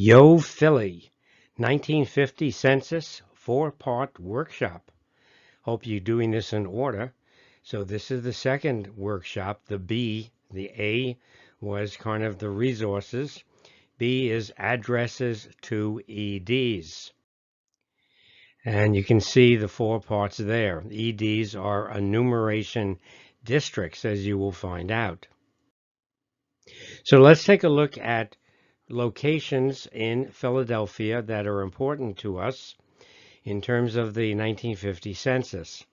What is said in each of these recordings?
Yo Philly, 1950 Census 4-part workshop. Hope you're doing this in order. So this is the second workshop. The B, the A was kind of the resources. B is addresses to EDs. And you can see the 4 parts there. EDs are enumeration districts, as you will find out. So let's take a look at locations in Philadelphia that are important to us in terms of the 1950 census.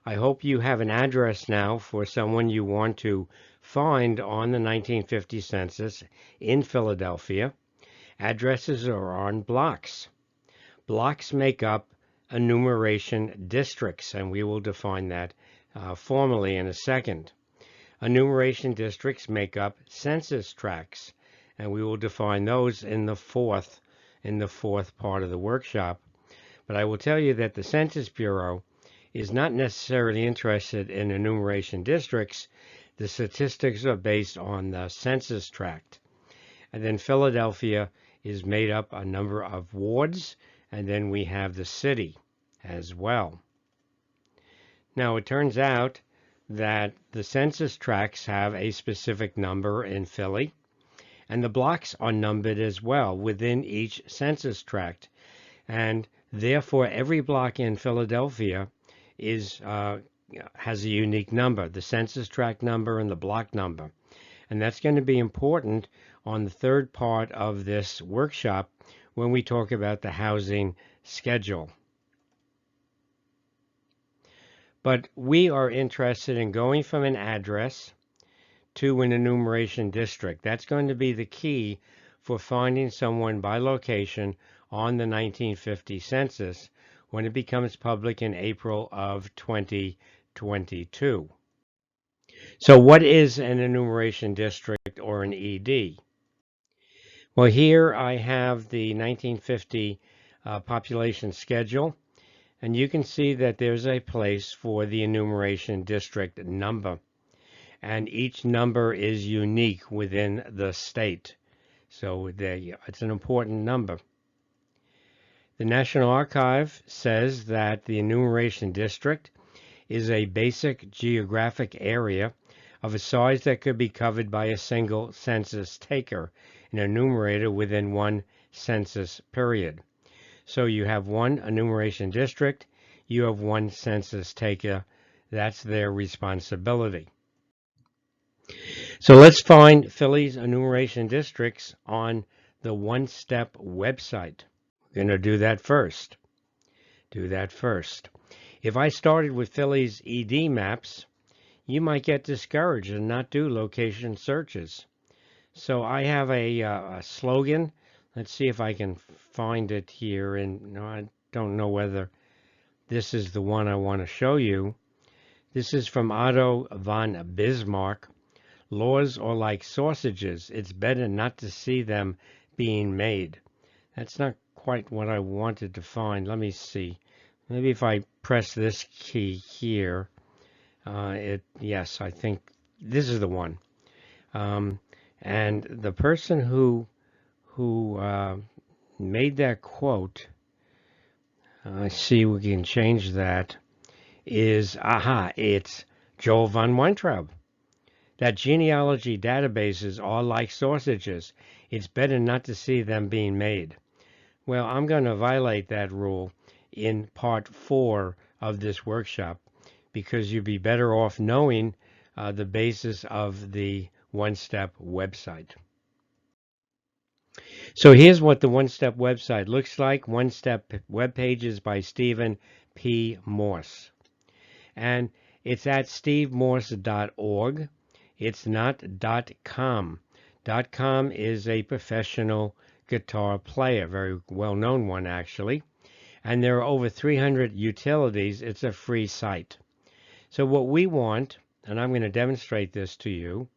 I hope you have an address now for someone you want to find on the 1950 census in Philadelphia. Addresses are on blocks. Blocks make up enumeration districts, and we will define that formally in a second. Enumeration districts make up census tracts, and we will define those in the fourth part of the workshop. But I will tell you that the Census Bureau is not necessarily interested in enumeration districts. The statistics are based on the census tract. And then Philadelphia is made up a number of wards, and then we have the city as well. Now it turns out that the census tracts have a specific number in Philly, and the blocks are numbered as well within each census tract. And therefore, every block in Philadelphia has a unique number, the census tract number and the block number. And that's going to be important on the third part of this workshop when we talk about the housing schedule. But we are interested in going from an address to an enumeration district. That's going to be the key for finding someone by location on the 1950 census when it becomes public in April of 2022. So what is an enumeration district or an ED? Well, here I have the 1950 population schedule. And you can see that there's a place for the enumeration district number. And each number is unique within the state. So it's an important number. The National Archive says that the enumeration district is a basic geographic area of a size that could be covered by a single census taker, an enumerator within one census period. So you have one enumeration district, you have one census taker. That's their responsibility. So let's find Philly's enumeration districts on the One Step website. We're going to do that first. If I started with Philly's ED maps, you might get discouraged and not do location searches. So I have a slogan. Let's see if I can find it here. And no, I don't know whether this is the one I want to show you. This is from Otto von Bismarck. Laws are like sausages. It's better not to see them being made. That's not quite what I wanted to find. Let me see. Maybe if I press this key here, yes, I think this is the one. And the person who made that quote, I see we can change that, it's Joel von Weintraub. That genealogy databases are like sausages. It's better not to see them being made. Well, I'm going to violate that rule in part 4 of this workshop because you'd be better off knowing the basis of the One Step website. So here's what the One Step website looks like. One Step web pages by Stephen P. Morse. And it's at stevemorse.org. It's not .com. .com is a professional guitar player, very well-known one actually. And there are over 300 utilities. It's a free site. So what we want, and I'm going to demonstrate this to you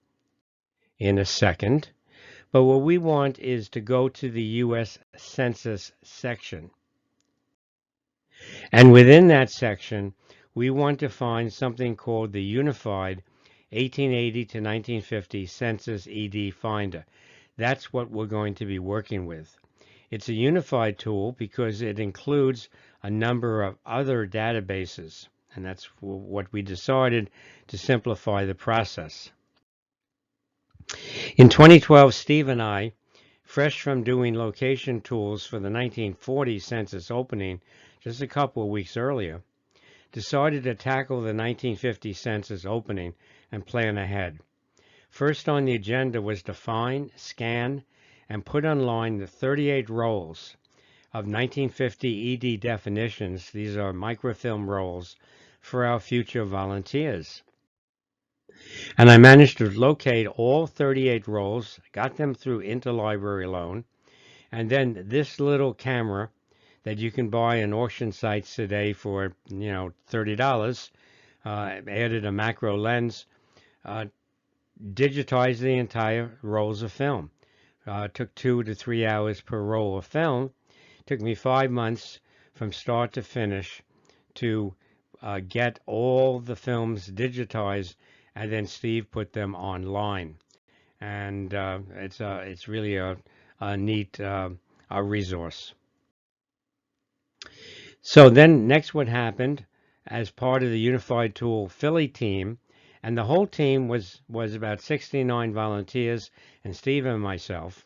in a second, but what we want is to go to the U.S. Census section. And within that section, we want to find something called the Unified 1880 to 1950 Census ED Finder. That's what we're going to be working with. It's a unified tool because it includes a number of other databases, and that's what we decided to simplify the process. In 2012, Steve and I, fresh from doing location tools for the 1940 census opening just a couple of weeks earlier, decided to tackle the 1950 census opening and plan ahead. First on the agenda was to find, scan, and put online the 38 rolls of 1950 ED definitions. These are microfilm rolls for our future volunteers. And I managed to locate all 38 rolls, got them through Interlibrary Loan, and then this little camera that you can buy in auction sites today for, $30, added a macro lens, digitized the entire rolls of film. Took 2 to 3 hours per roll of film. Took me 5 months from start to finish to get all the films digitized, and then Steve put them online. And it's really a neat resource. So then next what happened as part of the Unified Tool Philly team, and the whole team was about 69 volunteers and Steve and myself,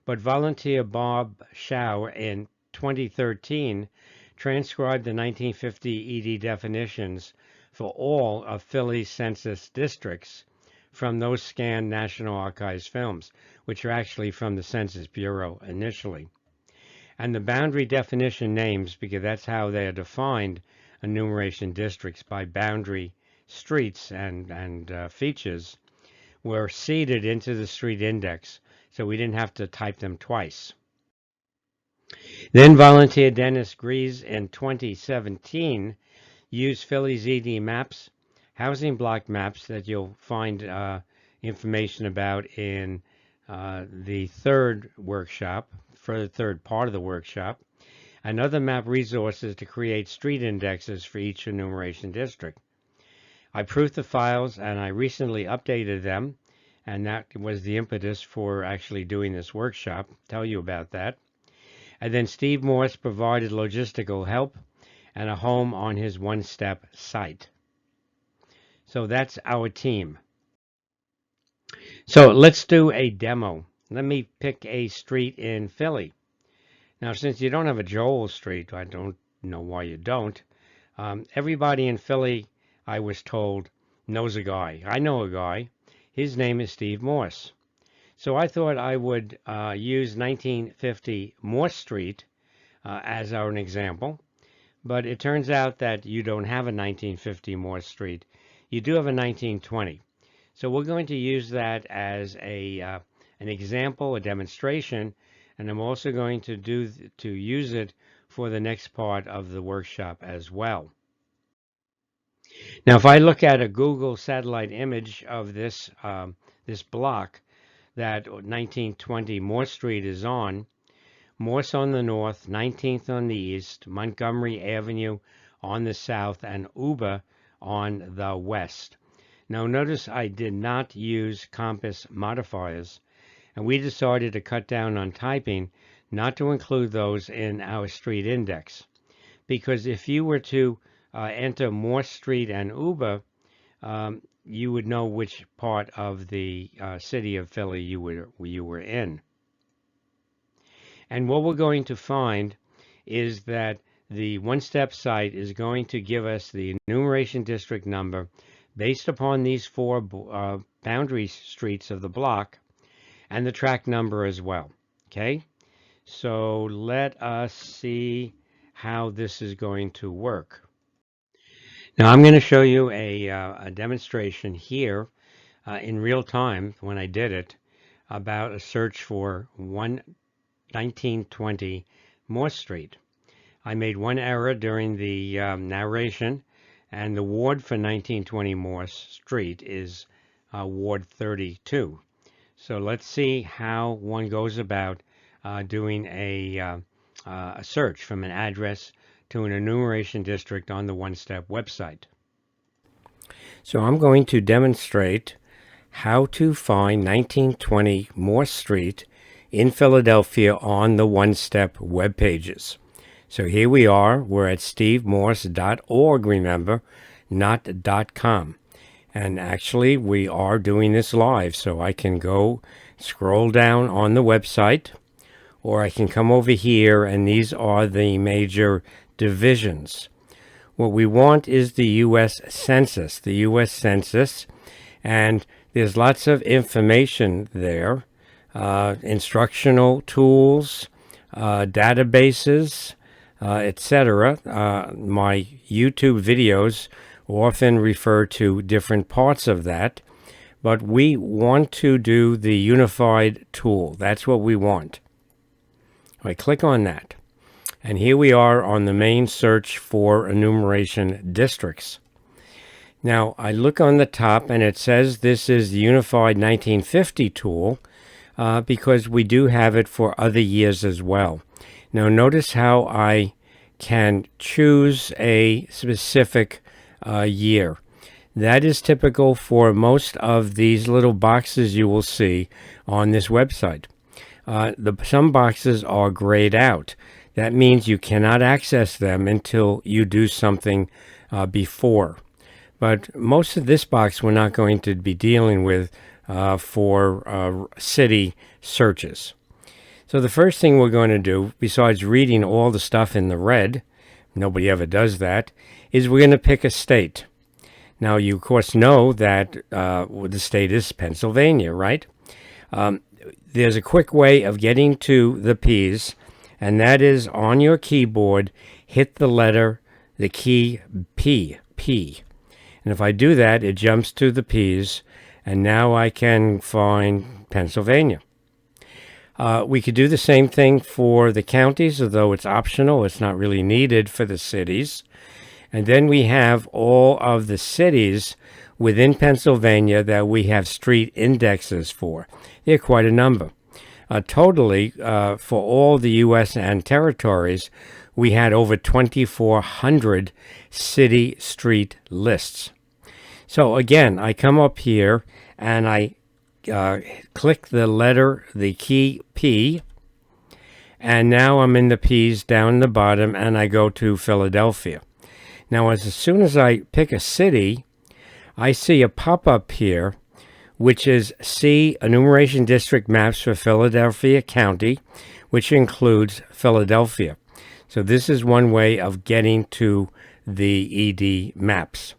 but volunteer Bob Schau in 2013 transcribed the 1950 ED definitions for all of Philly's census districts from those scanned National Archives films, which are actually from the Census Bureau initially. And the boundary definition names, because that's how they are defined, enumeration districts, by boundary streets and features, were seeded into the street index, so we didn't have to type them twice. Then volunteer Dennis Grease in 2017 used Philly's ED maps, housing block maps that you'll find information about in the third workshop, for the third part of the workshop, and other map resources to create street indexes for each enumeration district. I proofed the files and I recently updated them, and that was the impetus for actually doing this workshop. I'll tell you about that. And then Steve Morse provided logistical help and a home on his one-step site. So that's our team. So let's do a demo. Let me pick a street in Philly. Now, since you don't have a Joel Street, I don't know why you don't. Everybody in Philly, I was told, knows a guy. I know a guy. His name is Steve Morse. So I thought I would use 1950 Morse Street as an example. But it turns out that you don't have a 1950 Morse Street. You do have a 1920. So we're going to use that as an example, a demonstration, and I'm also going to use it for the next part of the workshop as well. Now, if I look at a Google satellite image of this block that 1920 Morse Street is on, Morse on the north, 19th on the east, Montgomery Avenue on the south, and Uber on the west. Now notice I did not use compass modifiers, and we decided to cut down on typing, not to include those in our street index. Because if you were to enter Morse Street and Uber, you would know which part of the city of Philly you were in. And what we're going to find is that the one-step site is going to give us the enumeration district number based upon these 4 boundary streets of the block, and the tract number as well. Okay, so let us see how this is going to work. Now I'm going to show you a demonstration here in real time when I did it about a search for 1920 Morse Street. I made one error during the narration, and the ward for 1920 Morse Street is Ward 32. So let's see how one goes about doing a search from an address to an enumeration district on the one-step website. So I'm going to demonstrate how to find 1920 Morse Street in Philadelphia on the one-step web pages. So here we are. We're at stevemorse.org, remember, not .com. And actually, we are doing this live, so I can go scroll down on the website, or I can come over here, and these are the major divisions. What we want is the U.S. Census, and there's lots of information there, instructional tools, databases, etc. My YouTube videos often refer to different parts of that, but we want to do the unified tool. That's what we want. I click on that. And here we are on the main search for enumeration districts. Now, I look on the top, and it says this is the Unified 1950 tool because we do have it for other years as well. Now, notice how I can choose a specific year. That is typical for most of these little boxes you will see on this website. Some boxes are grayed out. That means you cannot access them until you do something before. But most of this box we're not going to be dealing with for city searches. So the first thing we're going to do, besides reading all the stuff in the red, nobody ever does that, is we're going to pick a state. Now, you, of course, know that the state is Pennsylvania, right? There's a quick way of getting to the P's, and that is on your keyboard, hit the key P. And if I do that, it jumps to the P's, and now I can find Pennsylvania. We could do the same thing for the counties, although it's optional. It's not really needed for the cities. And then we have all of the cities within Pennsylvania that we have street indexes for. There are quite a number. Totally, for all the U.S. and territories, we had over 2,400 city street lists. So again, I come up here and I click the key P, and now I'm in the P's down the bottom, and I go to Philadelphia. Now, as soon as I pick a city, I see a pop-up here, which is See Enumeration District Maps for Philadelphia County, which includes Philadelphia. So this is one way of getting to the ED maps.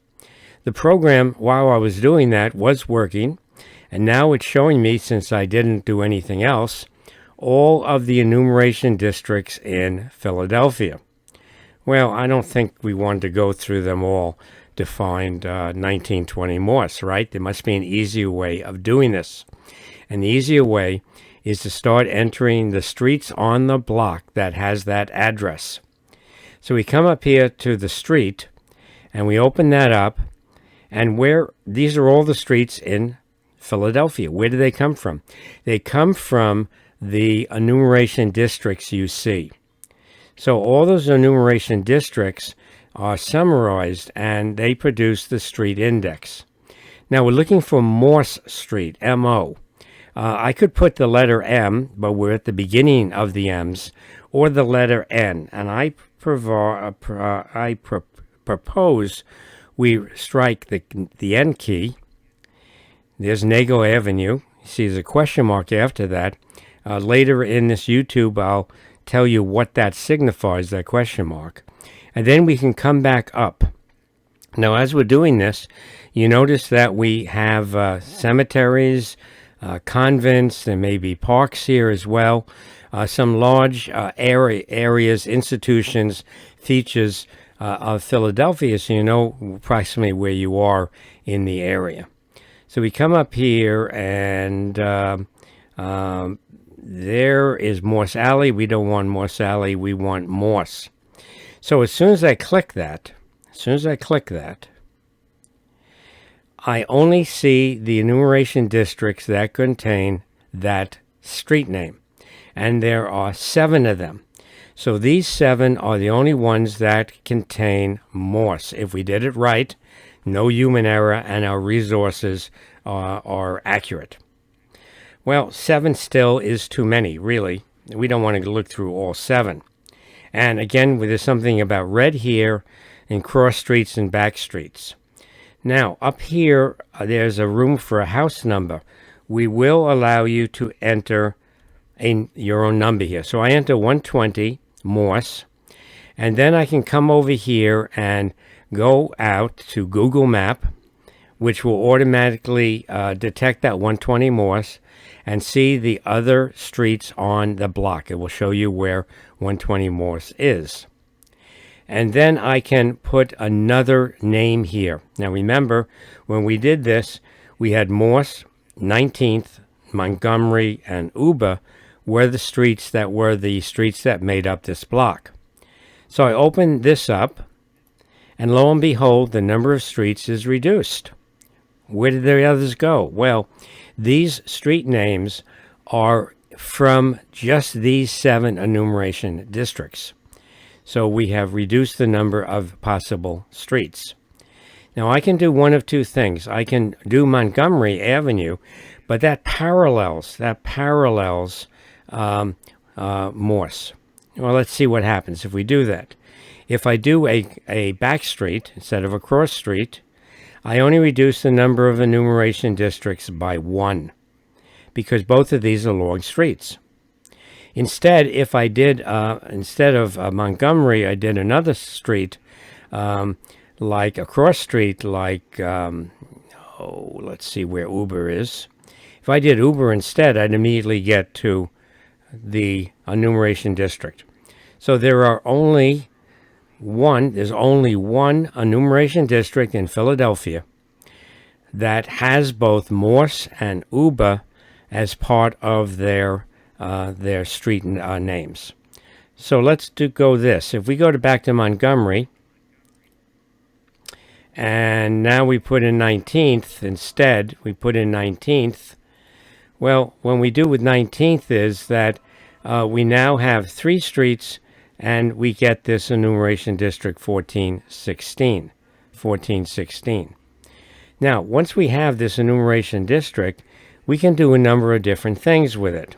The program, while I was doing that, was working, and now it's showing me, since I didn't do anything else, all of the enumeration districts in Philadelphia. Well, I don't think we want to go through them all to find 1920 Morse, right? There must be an easier way of doing this. And the easier way is to start entering the streets on the block that has that address. So we come up here to the street, and we open that up, and these are all the streets in Philadelphia. Where do they come from? They come from the enumeration districts you see. So all those enumeration districts are summarized, and they produce the street index. Now we're looking for Morse Street, M-O. I could put the letter M, but we're at the beginning of the M's, or the letter N, and I propose we strike the N key. There's Nago Avenue. You see there's a question mark after that. Later in this YouTube, I'll tell you what that signifies, that question mark. And then we can come back up. Now, as we're doing this, you notice that we have cemeteries, convents, there may be parks here as well, some large areas, institutions, features of Philadelphia, so you know approximately where you are in the area. So we come up here, and there is Morse Alley. We don't want Morse Alley, we want Morse. So as soon as I click that, I only see the enumeration districts that contain that street name. And there are 7 of them. So these 7 are the only ones that contain Morse. If we did it right, no human error, and our resources are accurate. Well, 7 still is too many, really. We don't want to look through all 7. And again, there's something about red here and cross streets and back streets. Now, up here, there's a room for a house number. We will allow you to enter your own number here. So I enter 120 Morse, and then I can come over here and go out to Google Map, which will automatically detect that 120 Morse and see the other streets on the block. It will show you where 120 Morse is. And then I can put another name here. Now remember, when we did this, we had Morse, 19th, Montgomery, and Uber were the streets that made up this block. So I open this up, and lo and behold, the number of streets is reduced. Where did the others go? Well, these street names are from just these 7 enumeration districts. So we have reduced the number of possible streets. Now I can do one of two things. I can do Montgomery Avenue, but that parallels Morse. Well, let's see what happens if we do that. If I do a back street instead of a cross street, I only reduce the number of enumeration districts by 1 because both of these are long streets. Instead, if I did, instead of Montgomery, I did another street, like a cross street, like, let's see where Uber is. If I did Uber instead, I'd immediately get to the enumeration district. So there's only one enumeration district in Philadelphia that has both Morse and Uber as part of their street names. So let's go this. If we go back to Montgomery, and now we put in 19th instead, we put in 19th. Well, when we do with 19th is that we now have 3 streets, and we get this enumeration district 1416. Now, once we have this enumeration district, we can do a number of different things with it.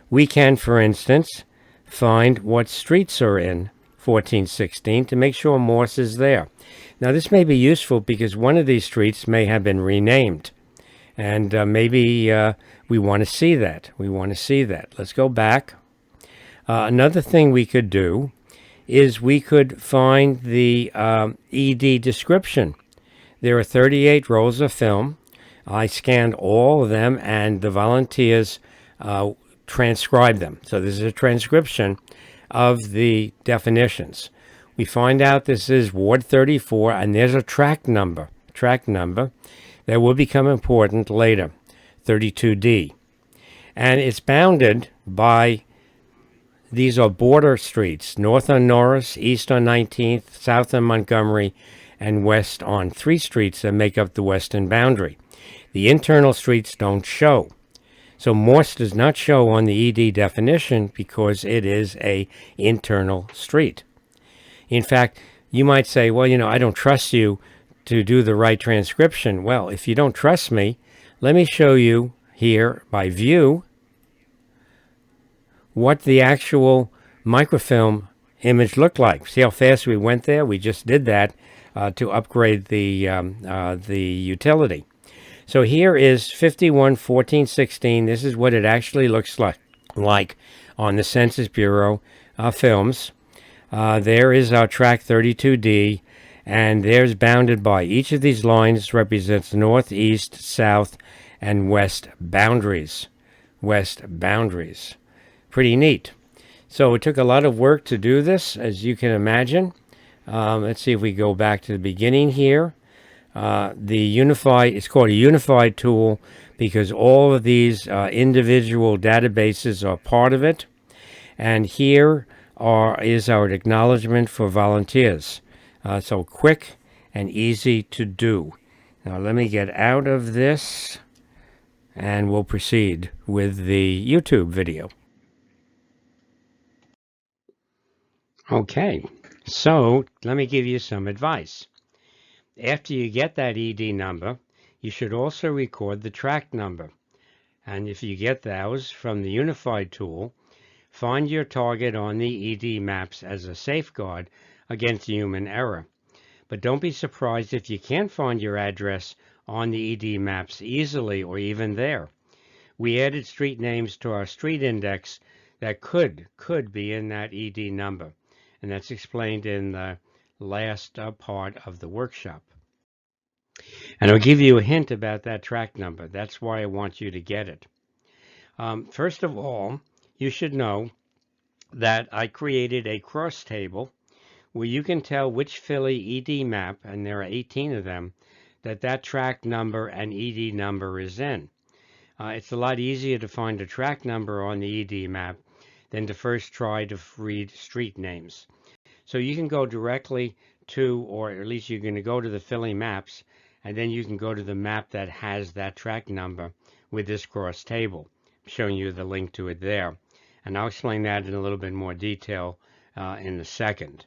We can, for instance, find what streets are in 1416 to make sure Morse is there. Now, this may be useful because one of these streets may have been renamed, and maybe we want to see that. Let's go back. Another thing we could do is we could find the ED description. There are 38 rolls of film. I scanned all of them, and the volunteers transcribed them. So this is a transcription of the definitions. We find out this is Ward 34, and there's a tract number that will become important later, 32D. And it's bounded by, these are border streets, north on Norris, east on 19th, south on Montgomery, and west on 3 streets that make up the western boundary. The internal streets don't show. So Morse does not show on the ED definition because it is an internal street. In fact, you might say, well, I don't trust you to do the right transcription. Well, if you don't trust me, let me show you here by view what the actual microfilm image looked like. See how fast we went there? We just did that to upgrade the utility. So here is 511416. This is what it actually looks like on the Census Bureau films. There is our tract 32D, and there's bounded by each of these lines represents north, east, south, and west boundaries. Pretty neat. So it took a lot of work to do this, as you can imagine. Let's see if we go back to the beginning here. It's called a unified tool because all of these individual databases are part of it. And here is our acknowledgement for volunteers. So quick and easy to do. Now let me get out of this and we'll proceed with the YouTube video. Okay, so let me give you some advice. After you get that ED number, you should also record the tract number. And if you get those from the Unified tool, find your target on the ED maps as a safeguard against human error. But don't be surprised if you can't find your address on the ED maps easily or even there. We added street names to our street index that could be in that ED number, and that's explained in the last part of the workshop. And I'll give you a hint about that tract number. That's why I want you to get it. First of all, you should know that I created a cross table where you can tell which Philly ED map, and there are 18 of them, that tract number and ED number is in. It's a lot easier to find a tract number on the ED map than to first try to read street names. So you can go directly to, or at least you're going to go to the Philly maps, and then you can go to the map that has that tract number with this cross table. I'm showing you the link to it there. And I'll explain that in a little bit more detail in a second.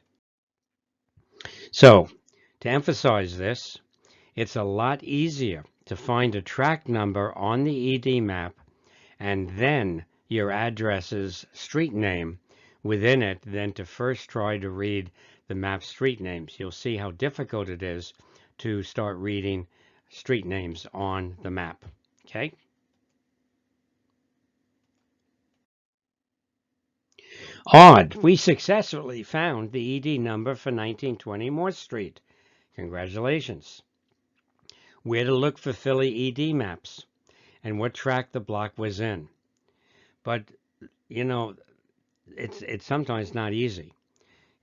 So, to emphasize this, it's a lot easier to find a tract number on the ED map and then your address's street name within it than to first try to read the map street names. You'll see how difficult it is to start reading street names on the map. Okay? Odd, we successfully found the ED number for 1920 Morse Street. Congratulations. Where to look for Philly ED maps and what tract the block was in. But, you know, it's sometimes not easy.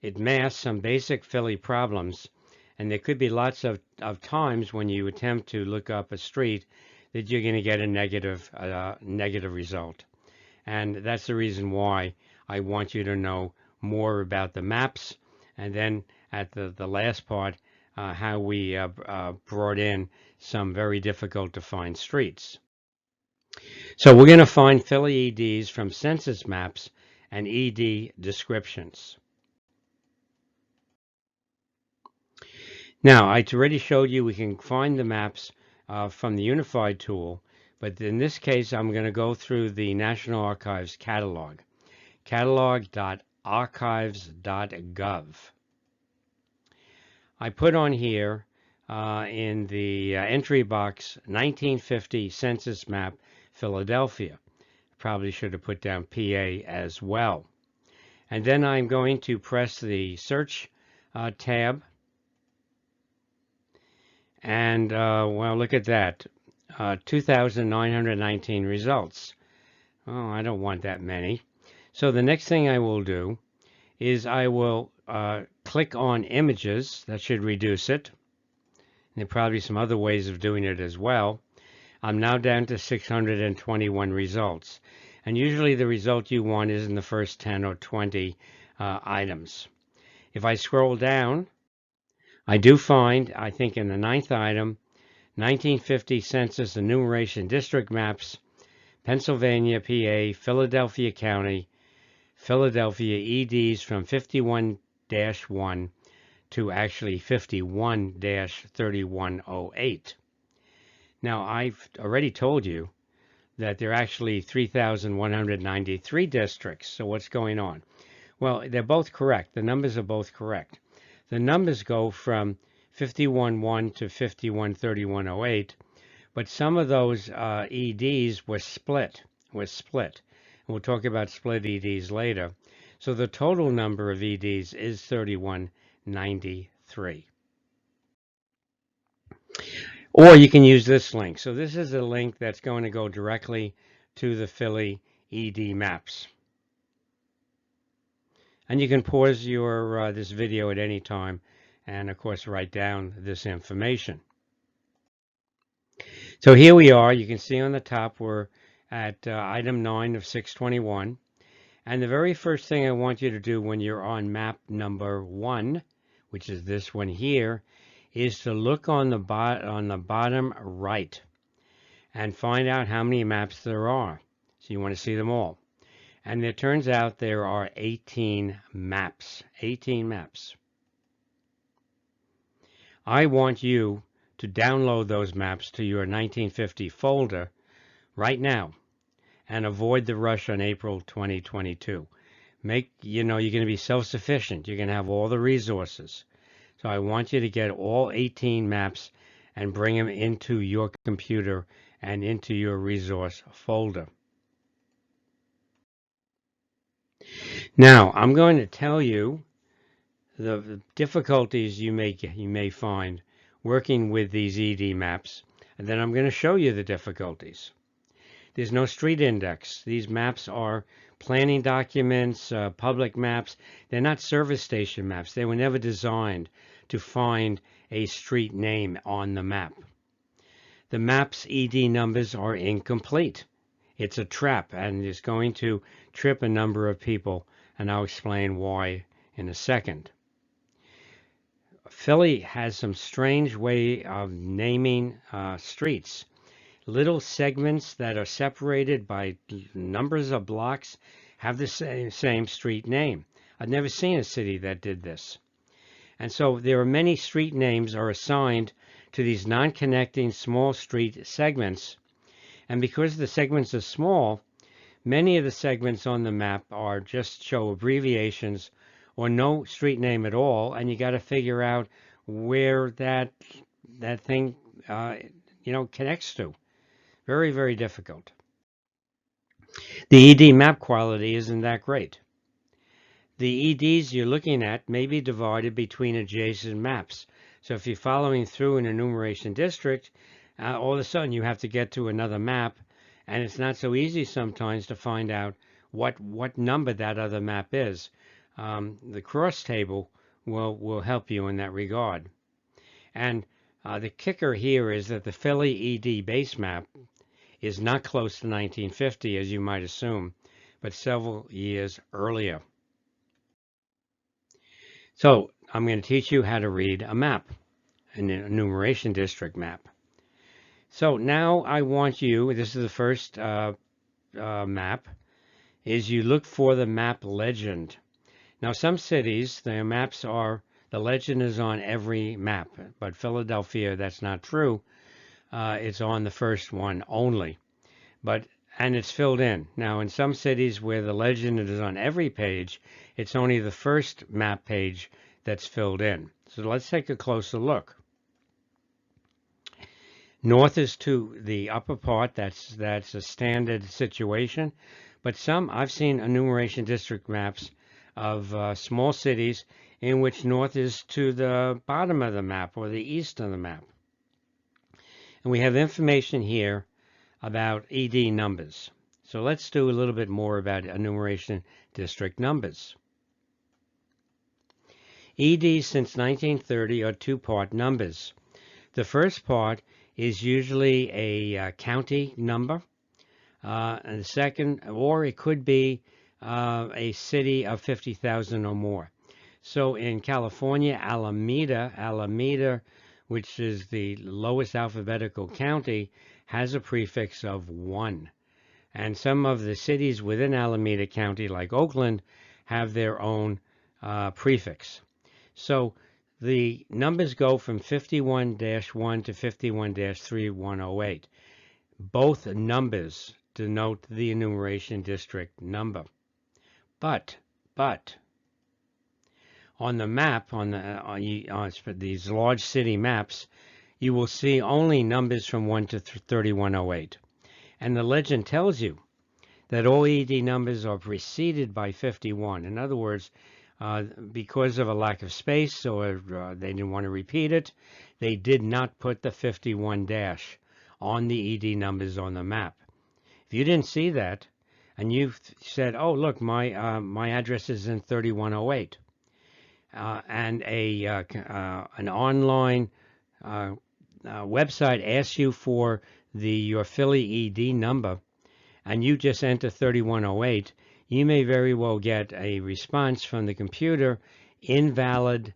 It masks some basic Philly problems, and there could be lots of times when you attempt to look up a street that you're going to get a negative result. And that's the reason why I want you to know more about the maps, and then at the last part, how we brought in some very difficult to find streets. So we're going to find Philly EDs from census maps and ED descriptions. Now, I already showed you we can find the maps from the Unified tool, but in this case, I'm going to go through the National Archives catalog, catalog.archives.gov. I put on here in the entry box 1950 census map Philadelphia. Probably should have put down PA as well. And then I'm going to press the search tab. And well, look at that. 2,919 results. Oh, I don't want that many. So the next thing I will do is I will click on images. That should reduce it. And there are probably some other ways of doing it as well. I'm now down to 621 results. And usually the result you want is in the first 10 or 20 items. If I scroll down, I do find, I think in the 9th item, 1950 Census Enumeration District Maps, Pennsylvania, PA, Philadelphia County, Philadelphia EDs from 51-1 to actually 51-3108. Now, I've already told you that there are actually 3,193 districts. So what's going on? Well, they're both correct. The numbers are both correct. The numbers go from 51-1 to 51-3108, but some of those EDs were split. And we'll talk about split EDs later. So the total number of EDs is 3193. Or you can use this link. So this is a link that's going to go directly to the Philly ED maps. And you can pause your this video at any time and, of course, write down this information. So here we are. You can see on the top we're at item 9 of 621. And the very first thing I want you to do when you're on map number 1, which is this one here, is to look on the bottom right and find out how many maps there are. So you want to see them all. And it turns out there are 18 maps. 18 maps. I want you to download those maps to your 1950 folder right now. and avoid the rush on April 2022. You're going to be self-sufficient. You're going to have all the resources. So I want you to get all 18 maps and bring them into your computer and into your resource folder. Now, I'm going to tell you the difficulties you may find working with these ED maps, and then I'm going to show you the difficulties. There's no street index. These maps are planning documents, public maps. They're not service station maps. They were never designed to find a street name on the map. The map's ED numbers are incomplete. It's a trap, and it's going to trip a number of people, and I'll explain why in a second. Philly has some strange way of naming streets. Little segments that are separated by numbers of blocks have the same street name. I've never seen a city that did this. And so there are many street names are assigned to these non-connecting small street segments. And because the segments are small, many of the segments on the map are just show abbreviations or no street name at all, and you got to figure out where that thing connects to. Very, very difficult. The ED map quality isn't that great. The EDs you're looking at may be divided between adjacent maps. So if you're following through an enumeration district, all of a sudden you have to get to another map, and it's not so easy sometimes to find out what number that other map is. The cross table will help you in that regard. And the kicker here is that the Philly ED base map is not close to 1950, as you might assume, but several years earlier. So I'm going to teach you how to read a map, an enumeration district map. So now I want you, this is the first map, is you look for the map legend. Now some cities, their maps are, the legend is on every map, but Philadelphia, that's not true. It's on the first one only, and it's filled in. Now in some cities where the legend is on every page, it's only the first map page that's filled in. So let's take a closer look. North is to the upper part. That's a standard situation. But I've seen enumeration district maps of small cities in which north is to the bottom of the map or the east of the map. And we have information here about ED numbers. So let's do a little bit more about enumeration district numbers. EDs since 1930 are two-part numbers. The first part is usually a county number, and the second, or it could be a city of 50,000 or more. So in California, Alameda, which is the lowest alphabetical county, has a prefix of 1. And some of the cities within Alameda County, like Oakland, have their own prefix. So the numbers go from 51-1 to 51-3108. Both numbers denote the enumeration district number. But on the map, on these large city maps, you will see only numbers from 1 to 3108. And the legend tells you that all ED numbers are preceded by 51. In other words, because of a lack of space or they didn't want to repeat it, they did not put the 51 dash on the ED numbers on the map. If you didn't see that and you said, oh, look, my address is in 3108, and an online website asks you for your Philly ED number, and you just enter 3108, you may very well get a response from the computer, invalid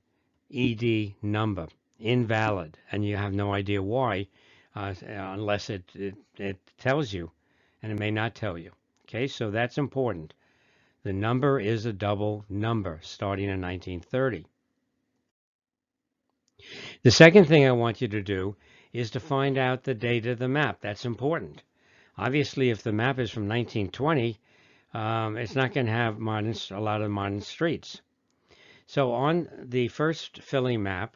ED number, invalid, and you have no idea why, unless it tells you, and it may not tell you. Okay, so that's important. The number is a double number starting in 1930. The second thing I want you to do is to find out the date of the map. That's important. Obviously, if the map is from 1920, it's not going to have a lot of modern streets. So on the first Philly map,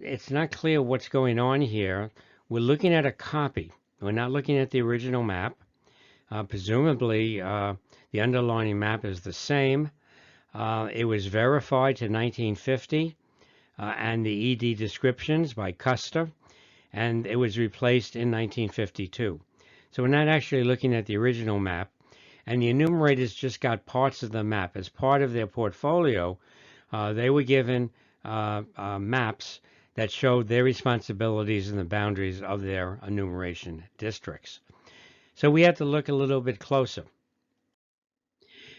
it's not clear what's going on here. We're looking at a copy. We're not looking at the original map. Presumably, the underlying map is the same. It was verified to 1950, and the ED descriptions by Custer, and it was replaced in 1952. So we're not actually looking at the original map, and the enumerators just got parts of the map. As part of their portfolio, they were given maps that showed their responsibilities and the boundaries of their enumeration districts. So we had to look a little bit closer.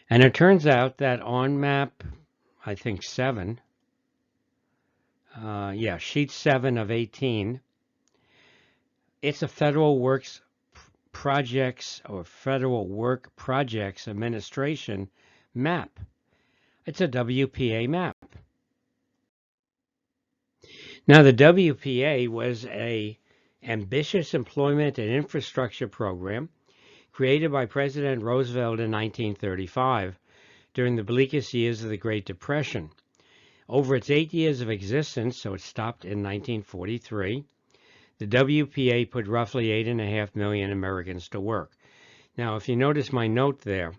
And it turns out that on map, I think 7, sheet 7 of 18, it's a Federal Works Projects or Federal Work Projects Administration map. It's a WPA map. Now, the WPA was a ambitious employment and infrastructure program created by President Roosevelt in 1935 during the bleakest years of the Great Depression. Over its 8 years of existence, so it stopped in 1943, the WPA put roughly 8.5 million Americans to work. Now, if you notice my note there,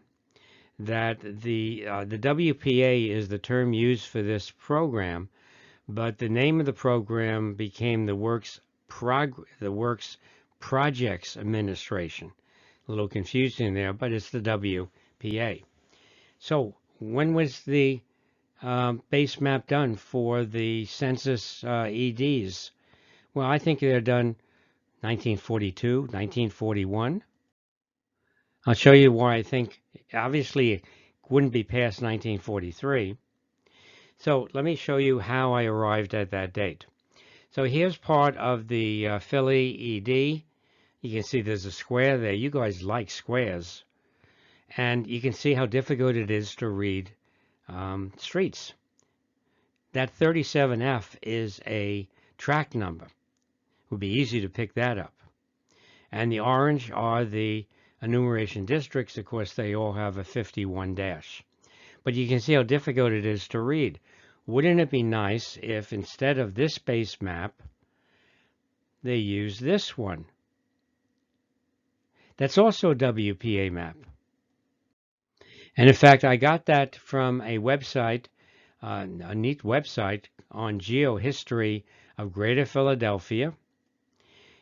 that the WPA is the term used for this program, but the name of the program became the Works Projects Administration. A little confusing there, but it's the WPA. So when was the base map done for the Census EDs? Well, I think they're done 1942, 1941. I'll show you why I think. Obviously, it wouldn't be past 1943. So let me show you how I arrived at that date. So here's part of the Philly ED. You can see there's a square there. You guys like squares. And you can see how difficult it is to read streets. That 37F is a tract number. It would be easy to pick that up. And the orange are the enumeration districts. Of course, they all have a 51 dash. But you can see how difficult it is to read. Wouldn't it be nice if instead of this base map, they use this one? That's also a WPA map. And in fact, I got that from a website, a neat website on geohistory of Greater Philadelphia.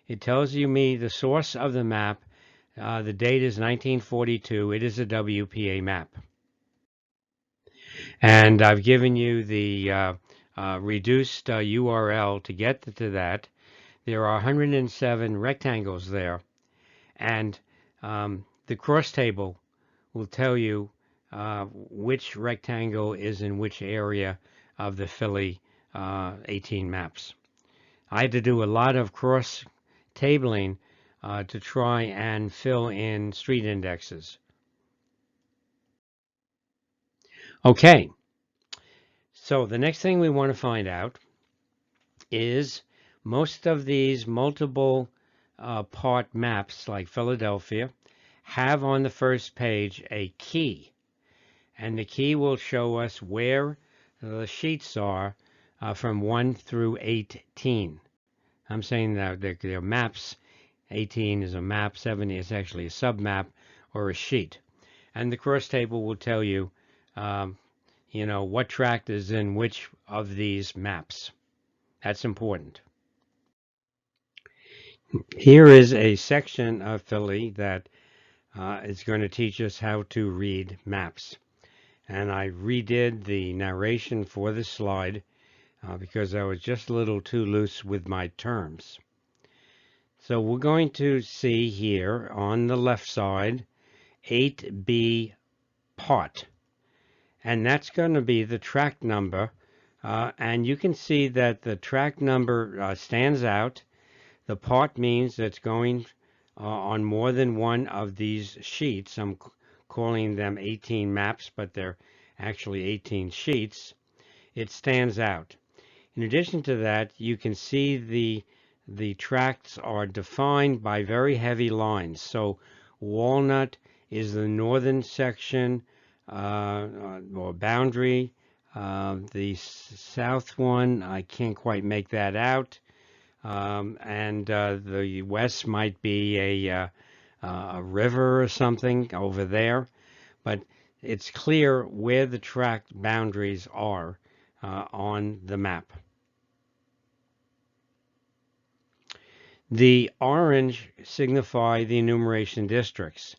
It tells me the source of the map. The date is 1942. It is a WPA map. And I've given you the reduced URL to get to that. There are 107 rectangles there. And the cross table will tell you which rectangle is in which area of the Philly 18 maps. I had to do a lot of cross tabling to try and fill in street indexes. Okay, so the next thing we want to find out is most of these multiple part maps like Philadelphia have on the first page a key, and the key will show us where the sheets are from 1 through 18. I'm saying that they're maps. 18 is a map, 70 is actually a submap or a sheet. And the cross table will tell you, what tract is in which of these maps. That's important. Here is a section of Philly that is going to teach us how to read maps. And I redid the narration for this slide because I was just a little too loose with my terms. So we're going to see here on the left side 8B part, and that's going to be the tract number, and you can see that the tract number stands out. The part means it's going on more than one of these sheets. I'm calling them 18 maps, but they're actually 18 sheets. It stands out. In addition to that, you can see the tracts are defined by very heavy lines. So Walnut is the northern section or boundary. The south one, I can't quite make that out. And the west might be a river or something over there. But it's clear where the tract boundaries are on the map. The orange signify the enumeration districts.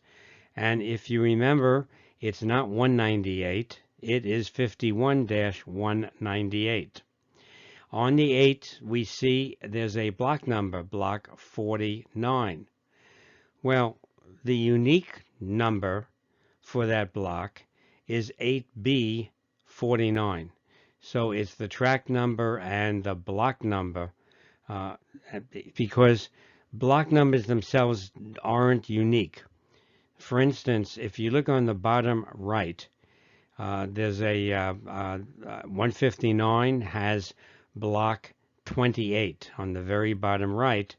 And if you remember, it's not 198, it is 51-198. On the 8, we see there's a block number, block 49. Well, the unique number for that block is 8B49. So it's the tract number and the block number because block numbers themselves aren't unique. For instance, if you look on the bottom right, there's a 159 has block 28 on the very bottom right.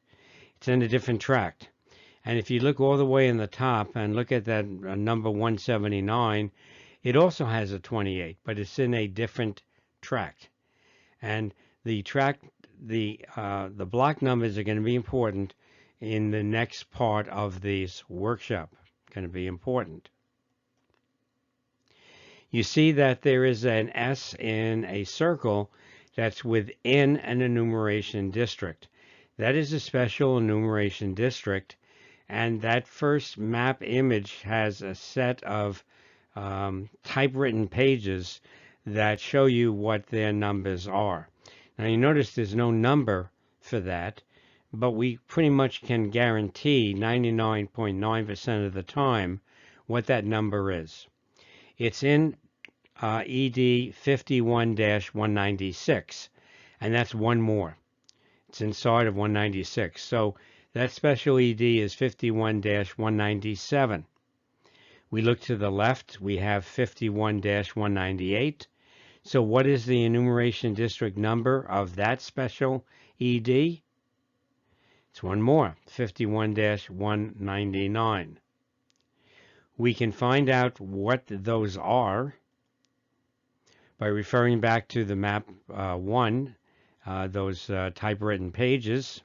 It's in a different tract. And if you look all the way in the top and look at that number 179, it also has a 28, but it's in a different tract. And the block numbers are going to be important in the next part of this workshop. Going to be important. You see that there is an S in a circle that's within an enumeration district. That is a special enumeration district, and that first map image has a set of typewritten pages that show you what their numbers are. Now you notice there's no number for that, but we pretty much can guarantee 99.9% of the time what that number is. It's in ED 51-196, and that's one more. It's inside of 196. So that special ED is 51-197. We look to the left, we have 51-198. So what is the enumeration district number of that special ED? It's one more, 51-199. We can find out what those are by referring back to the map 1, those typewritten pages.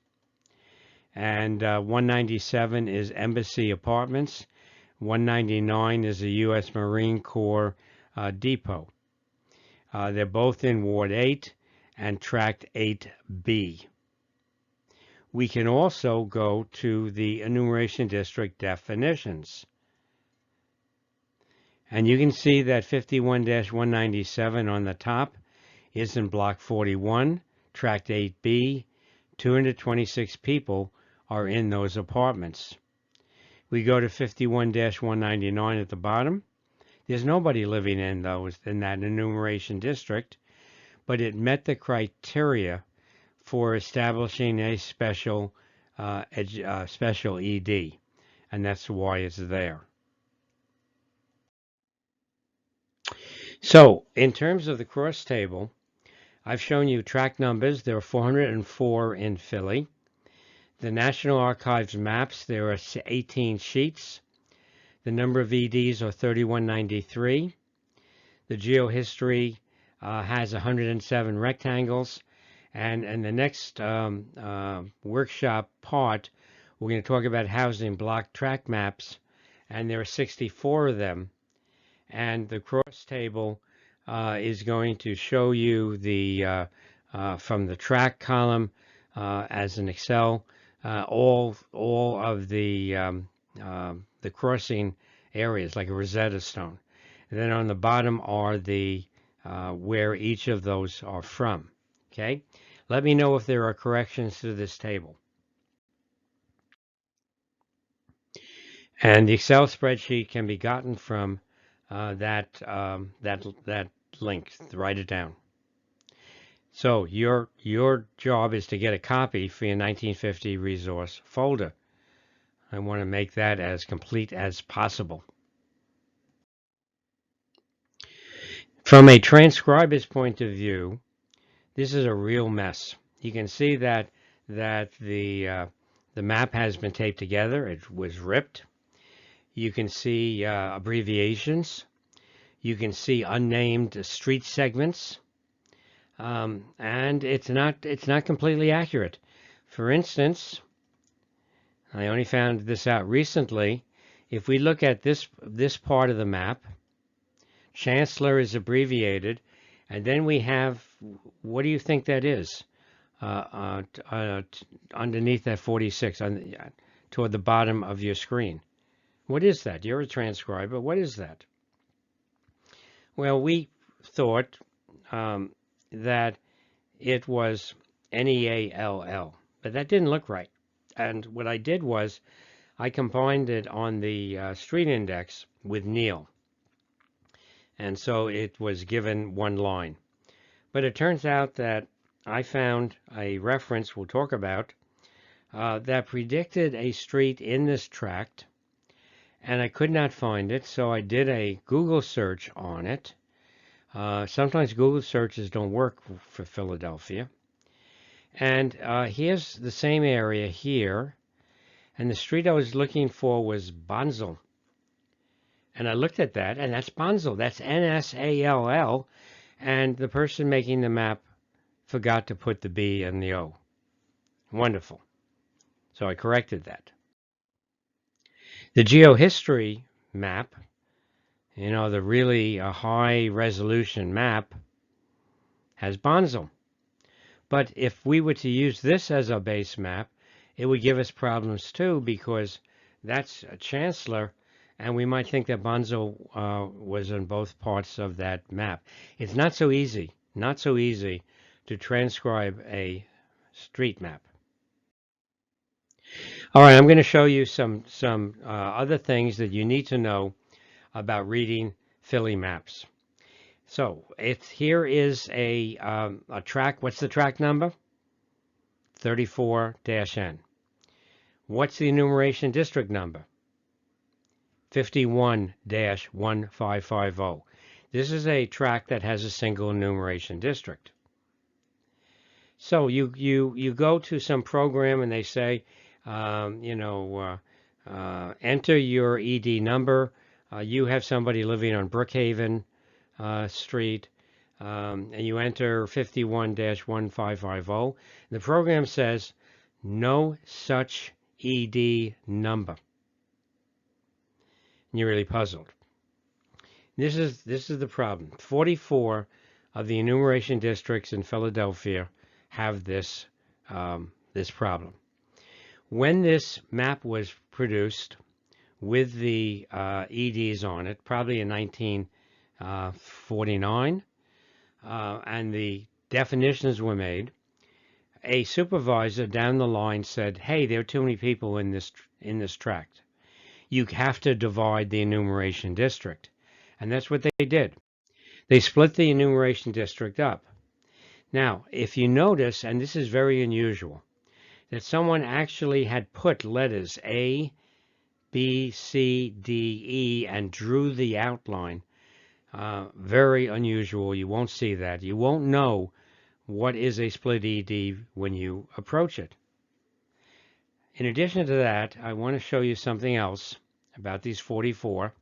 And 197 is Embassy Apartments. 199 is the U.S. Marine Corps Depot. They're both in Ward 8 and Tract 8B. We can also go to the enumeration district definitions. And you can see that 51-197 on the top is in Block 41, Tract 8B. 226 people are in those apartments. We go to 51-199 at the bottom. There's nobody living in that enumeration district, but it met the criteria for establishing a special ED, and that's why it's there. So, in terms of the cross table, I've shown you tract numbers. There are 404 in Philly. The National Archives maps, there are 18 sheets. The number of EDs are 3193. The geohistory has 107 rectangles. And in the next workshop part, we're going to talk about housing block tract maps. And there are 64 of them. And the cross table is going to show you the from the tract column as an Excel all of the crossing areas like a Rosetta Stone. And then on the bottom are the where each of those are from. Okay, let me know if there are corrections to this table. And the Excel spreadsheet can be gotten from that link. Write it down. So your job is to get a copy for your 1950 resource folder. I want to make that as complete as possible. From a transcriber's point of view, this is a real mess. You can see that that the map has been taped together. It was ripped. You can see abbreviations. You can see unnamed street segments, and it's not completely accurate. For instance, I only found this out recently. If we look at this part of the map, Chancellor is abbreviated, and then we have, what do you think that is? Underneath that 46, toward the bottom of your screen. What is that? You're a transcriber. What is that? Well, we thought that it was Neall, but that didn't look right. And what I did was I combined it on the street index with Neal. And so it was given one line. But it turns out that I found a reference we'll talk about that predicted a street in this tract, and I could not find it, so I did a Google search on it. Sometimes Google searches don't work for Philadelphia. And here's the same area here, and the street I was looking for was Bonsall. And I looked at that, and that's Bonsall. That's Nsall, and the person making the map forgot to put the B and the O. Wonderful. So I corrected that. The geohistory map, the really high resolution map, has Bonsall. But if we were to use this as a base map, it would give us problems too, because that's a Chancellor, and we might think that Bonsall was in both parts of that map. It's not so easy to transcribe a street map. All right, I'm going to show you some other things that you need to know about reading Philly maps. So here is a tract. What's the tract number? 34-N. What's the enumeration district number? 51-1550. This is a tract that has a single enumeration district. So you go to some program and they say, enter your ED number. You have somebody living on Brookhaven Street, and you enter 51-1550. The program says no such ED number. And you're really puzzled. This is the problem. 44 of the enumeration districts in Philadelphia have this problem. When this map was produced with the EDs on it, probably in 1949, and the definitions were made, a supervisor down the line said, "Hey, there are too many people in this tract. You have to divide the enumeration district." And that's what they did. They split the enumeration district up. Now, if you notice, and this is very unusual, that someone actually had put letters A, B, C, D, E, and drew the outline. Very unusual. You won't see that. You won't know what is a split ED when you approach it. In addition to that, I want to show you something else about these 44.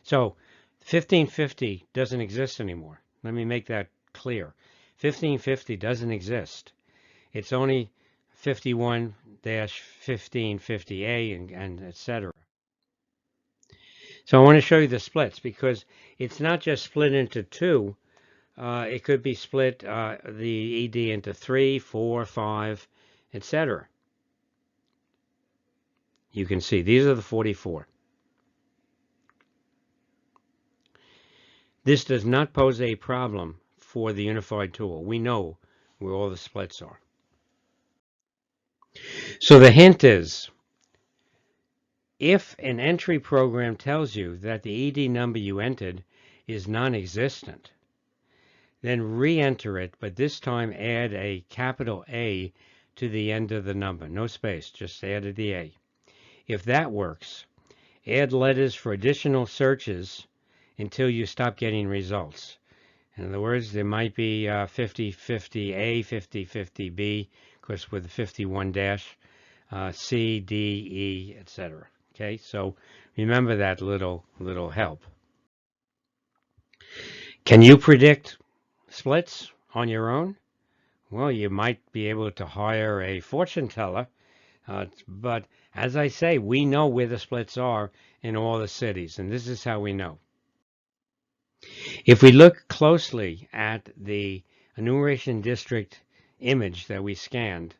So 1550 doesn't exist anymore. Let me make that clear. 1550 doesn't exist. It's only 51-1550A and etc. So I want to show you the splits, because it's not just split into two. It could be split, the ED, into 3, 4, 5, etc. You can see these are the 44. This does not pose a problem for the unified tool. We know where all the splits are. So the hint is, if an entry program tells you that the ED number you entered is non-existent, then re-enter it, but this time add a capital A to the end of the number. No space, just add the A. If that works, add letters for additional searches until you stop getting results. In other words, there might be 50-50A, 50-50B, of course with the 51 dash, C, D, E, etc. Okay, so remember that little help. Can you predict splits on your own? Well, you might be able to hire a fortune teller, but as I say, we know where the splits are in all the cities, and this is how we know. If we look closely at the enumeration district image that we scanned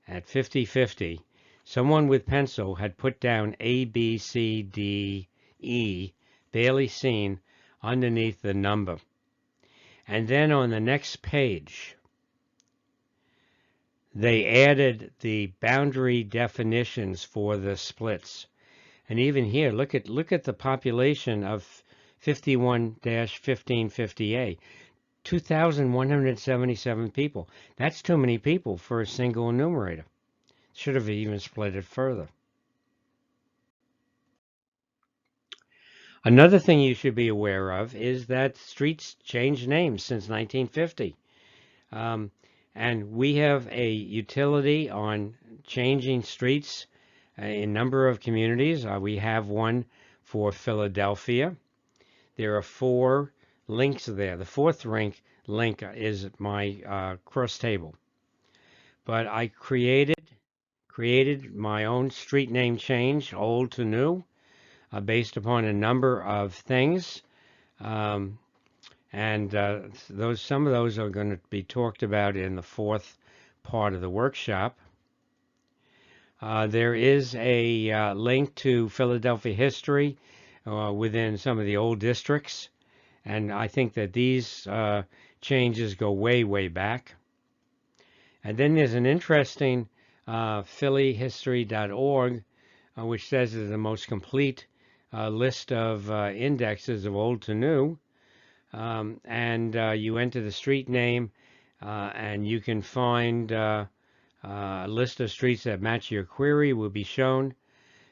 at 50-50, someone with pencil had put down A, B, C, D, E, barely seen, underneath the number. And then on the next page, they added the boundary definitions for the splits. And even here, look at the population of 51-1550A. 2,177 people. That's too many people for a single enumerator. Should have even split it further. Another thing you should be aware of is that streets changed names since 1950. And we have a utility on changing streets in a number of communities. We have one for Philadelphia. There are 4 links there. The 4th link is my cross table. But I created my own street name change, old to new, based upon a number of things. And some of those are going to be talked about in the 4th part of the workshop. There is a link to Philadelphia history within some of the old districts, and I think that these changes go way back. And then there's an interesting phillyhistory.org, which says it's the most complete list of indexes of old to new. And you enter the street name, and you can find a list of streets that match your query will be shown.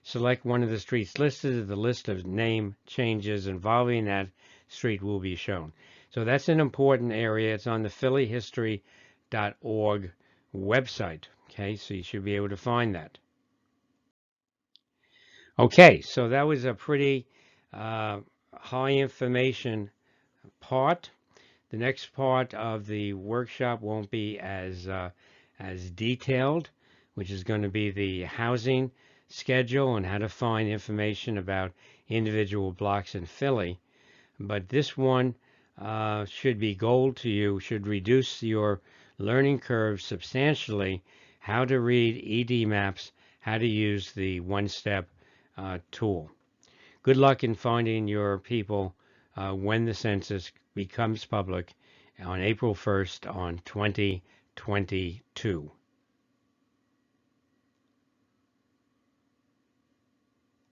Select one of the streets listed. The list of name changes involving that street will be shown. So that's an important area. It's on the phillyhistory.org website. Okay, so you should be able to find that. Okay, so that was a pretty high information part. The next part of the workshop won't be as detailed, which is going to be the housing schedule and how to find information about individual blocks in Philly. But this one should be gold to you, should reduce your learning curve substantially, how to read ED maps, how to use the one-step tool. Good luck in finding your people when the census becomes public on April 1st on 2022.